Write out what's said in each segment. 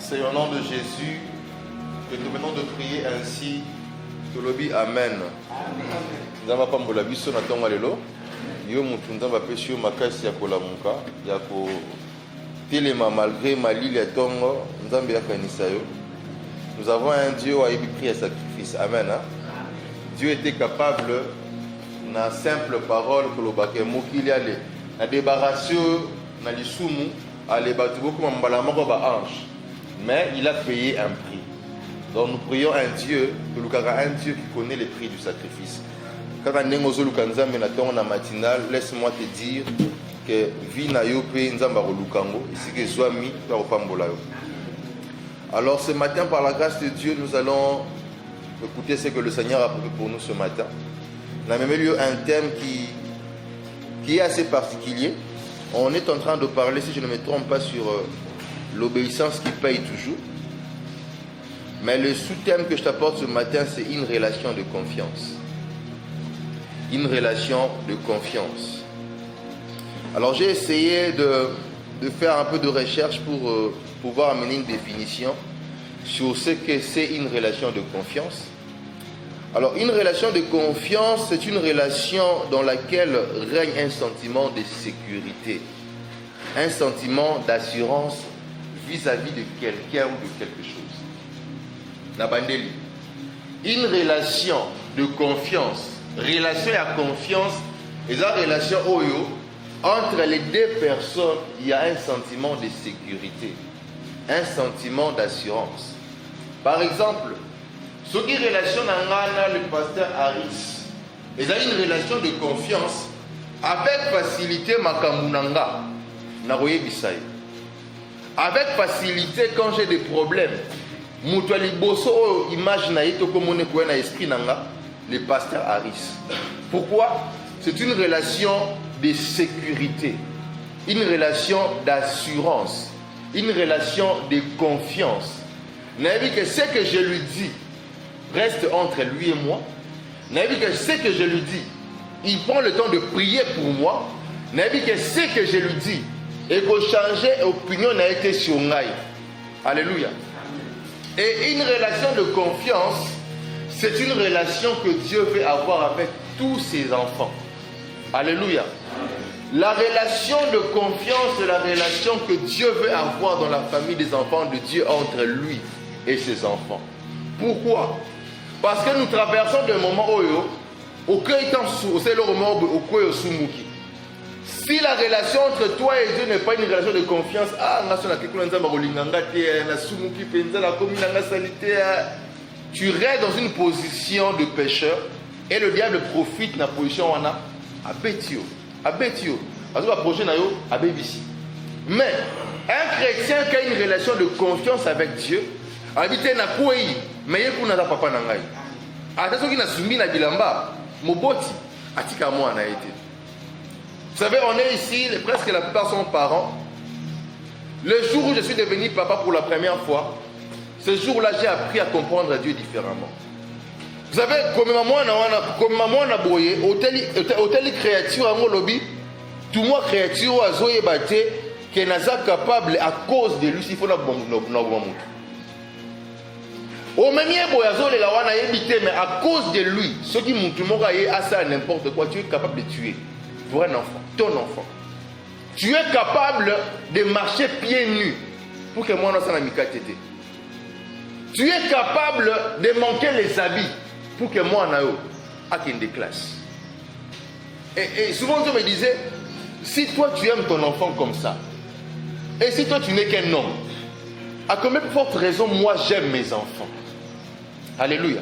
C'est au nom de Jésus que nous venons de prier ainsi. Tolobi Amen. Nzamba pambola biso na tonga lelo. Yo mutu nzamba pesi yo makasi ya kolamuka ya ko telema malgré malili ya tongo nzambe yakanisa yo. Nous avons un Dieu qui a pris un sacrifice. Amen. Hein? Dieu était capable, na simple parole que le baké mokili ale na débarrasser na lisumu ale batu beaucoup mbala moko ba ange. Mais il a payé un prix. Donc nous prions un Dieu, un Dieu qui connaît les prix du sacrifice. Quand on a matinal, laisse-moi te dire que vina yo pe nzamba lukango ici que zwami pa opambola yo. Alors ce matin, par la grâce de Dieu, nous allons écouter ce que le Seigneur a prévu pour nous ce matin. On a même eu un thème qui est assez particulier. On est en train de parler, si je ne me trompe pas, sur l'obéissance qui paye toujours. Mais le sous-thème que je t'apporte ce matin, c'est une relation de confiance. Une relation de confiance. Alors j'ai essayé de faire un peu de recherche pour pouvoir amener une définition sur ce que c'est une relation de confiance. Alors une relation de confiance, c'est une relation dans laquelle règne un sentiment de sécurité, un sentiment d'assurance vis-à-vis de quelqu'un ou de quelque chose. Nabandeli. Une relation de confiance, relation à confiance, et la relation oyo, entre les deux personnes, il y a un sentiment de sécurité, un sentiment d'assurance. Par exemple, ce qui relation le pasteur Harris, il y a une relation de confiance avec facilité makamunanga naroye bisai. Avec facilité quand j'ai des problèmes, mutuali bosso image na yito komone ko na esprit nanga le pasteur Harris. Pourquoi? C'est une relation de sécurité, une relation d'assurance, une relation de confiance. N'avez que ce que je lui dis reste entre lui et moi. N'avez que ce que je lui dis, il prend le temps de prier pour moi. N'avez que ce que je lui dis et que changer d'opinion n'a été sur moi. Alléluia. Et une relation de confiance, c'est une relation que Dieu veut avoir avec tous ses enfants. Alléluia. La relation de confiance est la relation que Dieu veut avoir dans la famille des enfants de Dieu entre lui et ses enfants. Pourquoi? Parce que nous traversons des moments où c'est le moment où si la relation entre toi et Dieu n'est pas une relation de confiance, tu restes dans une position de pécheur et le diable profite de la position à Bétio. Mais un chrétien qui a une relation de confiance avec Dieu, habite na koi, mais il n'a pas nangai. Attention qui n'a soumis na bilamba, moboti, atika moi na été. Vous savez, on est ici, presque la plupart sont parents. Le jour où je suis devenu papa pour la première fois, ce jour-là, j'ai appris à comprendre Dieu différemment. Vous savez, comme maman n'a boyé, hôtel créature à mon lobby, tout le monde créature a zoé batté, qui n'est pas capable à cause de lui, s'il faut la bombe. Au même temps, mais à cause de lui, ce qui montre à ça n'importe quoi, tu es capable de tuer pour un enfant, ton enfant. Tu es capable de marcher pieds nus pour que moi, je ne sois. Tu es capable de manquer les habits pour que moi, je ne des classes. Et souvent, on me disait, si toi, tu aimes ton enfant comme ça, et si toi, tu n'es qu'un homme, à combien de fortes raisons, moi, j'aime mes enfants. Alléluia.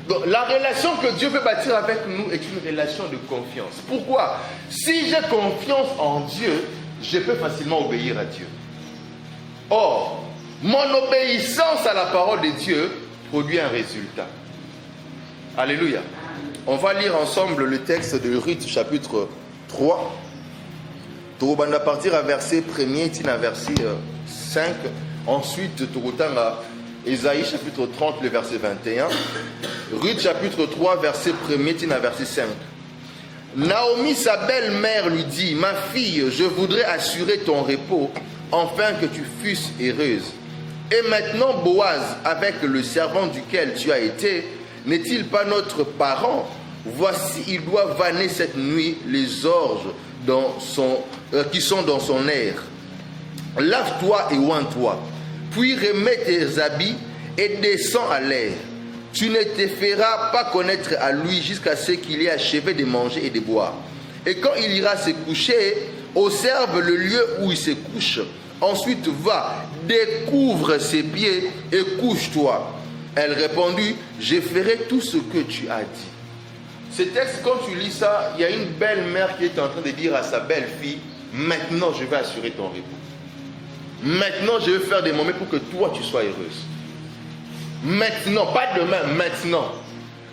Donc, la relation que Dieu veut bâtir avec nous est une relation de confiance. Pourquoi? Si j'ai confiance en Dieu, je peux facilement obéir à Dieu. Or, mon obéissance à la parole de Dieu produit un résultat. Alléluia. On va lire ensemble le texte de Ruth chapitre 3. On va partir à verset 1er, à verset 5. Ensuite, à Ésaïe chapitre 30, le verset 21. Ruth chapitre 3, verset 1er, à verset 5. Naomi, sa belle-mère, lui dit: ma fille, je voudrais assurer ton repos, afin que tu fusses heureuse. Et maintenant, Boaz, avec le servant duquel tu as été, n'est-il pas notre parent? Voici, il doit vanner cette nuit les orges qui sont dans son air. Lave-toi et oins-toi, puis remets tes habits et descends à l'air. Tu ne te feras pas connaître à lui jusqu'à ce qu'il ait achevé de manger et de boire. Et quand il ira se coucher, observe le lieu où il se couche. Ensuite va, découvre ses pieds et couche-toi. Elle répondit, je ferai tout ce que tu as dit. Ce texte, quand tu lis ça, il y a une belle-mère qui est en train de dire à sa belle-fille, maintenant je vais assurer ton repos. Maintenant je vais faire des moments pour que toi tu sois heureuse. Maintenant, pas demain, maintenant.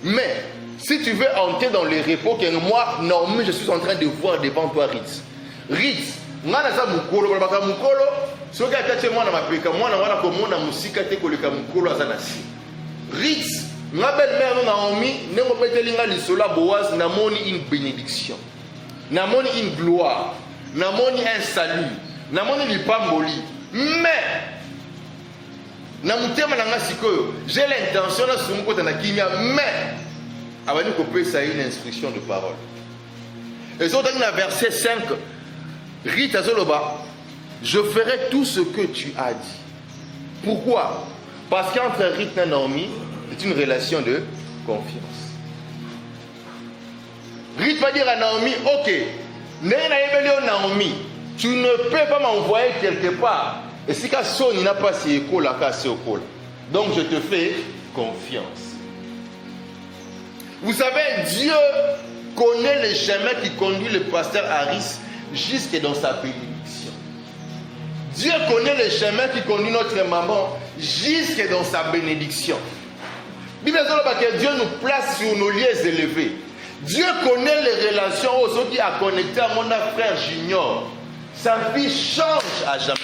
Mais si tu veux entrer dans le repos que moi, non, je suis en train de voir devant toi Ritz. Ritz, moi je suis mukolo, ce qui a été moi dans ma péka, moi je suis dans musika te koleka mukolo azanasi. Ritz, ma belle-mère Naomi, ne me mettez pas l'isola Boaz, namoni une bénédiction, namoni une gloire, namoni un salut, namoni l'ipamboli. Mais j'ai l'intention de mais avant de couper ça une instruction de parole. Et donc dans le verset 5, Rita Zoloba, je ferai tout ce que tu as dit. Pourquoi? Parce qu'entre Rita et Naomi, c'est une relation de confiance. Rita va dire à Naomi, ok, Naomi, tu ne peux pas m'envoyer quelque part. Et si il n'a pas si école, donc je te fais confiance. Vous savez, Dieu connaît le chemin qui conduit le pasteur Harris jusque dans sa bénédiction. Dieu connaît le chemin qui conduit notre maman jusque dans sa bénédiction. Bible dit que Dieu nous place sur nos lieux élevés. Dieu connaît les relations aux autres qui a connecté à mon frère Junior. Sa vie change à jamais.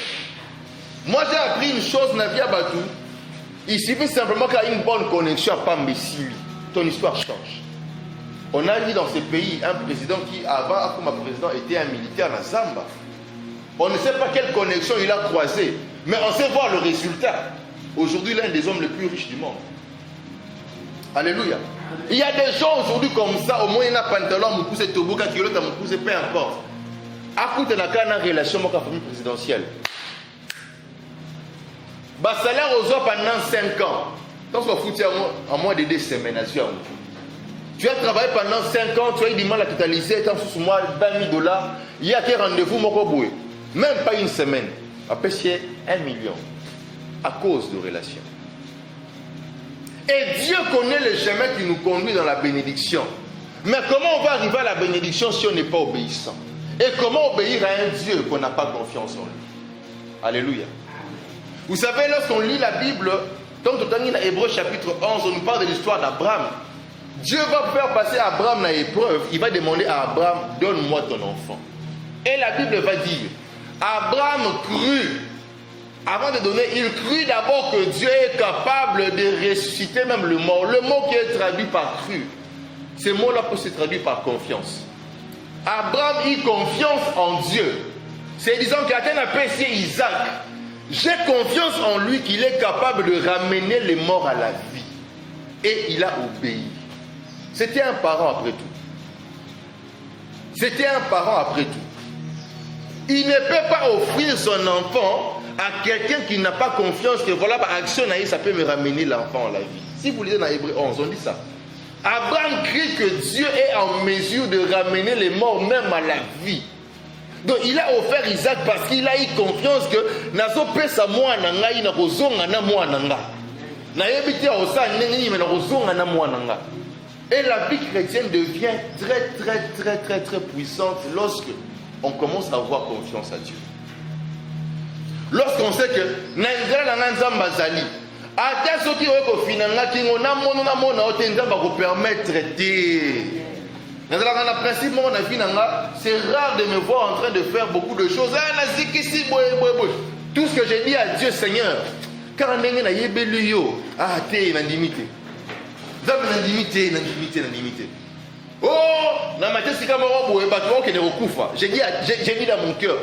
Moi j'ai appris une chose dans la vie à Batou. Il suffit simplement qu'il y ait une bonne connexion à Pambessili. Ton histoire change. On a vu dans ce pays un président qui avant, comme président, était un militaire à Zamba. On ne sait pas quelle connexion il a croisé, mais on sait voir le résultat. Aujourd'hui, l'un des hommes les plus riches du monde. Alléluia. Il y a des gens aujourd'hui comme ça, au moins il y a un pantalon, mon cousin Toboka, qui est l'autre, mon cousin, peu importe. À côté de la relation avec la famille présidentielle. Bah, salaire aux autres pendant 5 ans. Donc, on fout en moins de 2 semaines. Tu as travaillé pendant 5 ans, tu as eu du mal à totaliser, tu as sous moi $20 000. Il y a quel rendez-vous, même pas une semaine. Après, c'est 1 million à cause de relations. Et Dieu connaît le chemin qui nous conduit dans la bénédiction. Mais comment on va arriver à la bénédiction si on n'est pas obéissant? Et comment obéir à un Dieu qu'on n'a pas confiance en lui? Alléluia. Vous savez, lorsqu'on lit la Bible, donc dans Hébreux chapitre 11, on nous parle de l'histoire d'Abraham. Dieu va faire passer Abraham dans l'épreuve. Il va demander à Abraham, donne-moi ton enfant. Et la Bible va dire, Abraham crut. Avant de donner, il crut d'abord que Dieu est capable de ressusciter même le mort. Le mot qui est traduit par cru, ce mot-là peut se traduire par confiance. Abraham eut confiance en Dieu. C'est disant qu'Athènes a péché Isaac. J'ai confiance en lui qu'il est capable de ramener les morts à la vie. Et il a obéi. C'était un parent après tout. C'était un parent après tout. Il ne peut pas offrir son enfant à quelqu'un qui n'a pas confiance que voilà, par action, ça peut me ramener l'enfant à la vie. Si vous lisez dans Hébreux 11, on dit ça. Abraham crie que Dieu est en mesure de ramener les morts même à la vie. Donc il a offert Isaac parce qu'il a eu confiance que nazo pesa mwana ngai na kozonga na mwana nga. Na yebite osa ndengi mais na kozonga na mwana nga. Et la vie chrétienne devient très puissante lorsque on commence à avoir confiance à Dieu. Lorsqu'on sait que nangala na nzamba zali ata soki oyeko finanga kingo na mona otenza ba ko permettre de c'est rare de me voir en train de faire beaucoup de choses. Tout ce que j'ai dit à Dieu, Seigneur, car on est oh, j'ai dit dans mon cœur,